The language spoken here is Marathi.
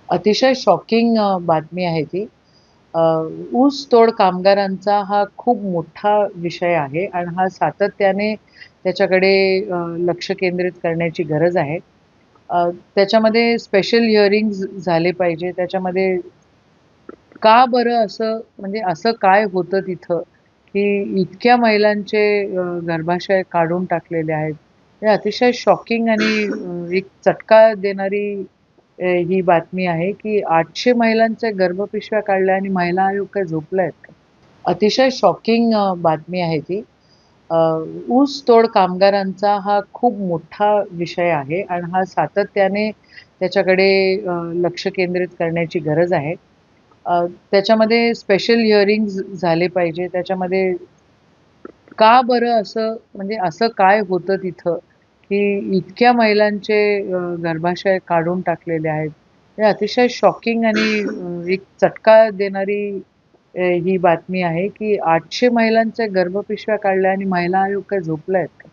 अतिशय शॉकिंग बातमी आहे ती. अ, ऊस तोड कामगारांचा हा खूप मोठा विषय आहे आणि हा सातत्याने त्याच्याकडे लक्ष केंद्रित करण्याची गरज आहे. त्याच्यामध्ये स्पेशल हिअरिंग्ज झाले पाहिजे. त्याच्यामध्ये का बरं असं म्हणजे असं काय होतं तिथं, की इतक्या महिलांचे गर्भाशय काढून टाकलेले आहेत. हे अतिशय शॉकिंग आणि एक चटका देणारी ही बातमी आहे, की 800 महिलांच्या गर्भपिशव्या काढल्या आणि महिला आयोग काय झोपलायत का? अतिशय शॉकिंग बातमी आहे ती. अ, ऊस तोड कामगारांचा हा खूप मोठा विषय आहे आणि हा सातत्याने त्याच्याकडे लक्ष केंद्रित करण्याची गरज आहे. त्याच्यामध्ये स्पेशल हिअरिंग्ज झाले पाहिजे. त्याच्यामध्ये का बरं असं म्हणजे असं काय होतं तिथं, की इतक्या महिलांचे गर्भाशय काढून टाकलेले आहेत. हे अतिशय शॉकिंग आणि एक चटका देणारी ही बातमी आहे, की 800 महिलांच्या गर्भपिशव्या काढल्या आणि महिला आयोग काय झोपलायत का?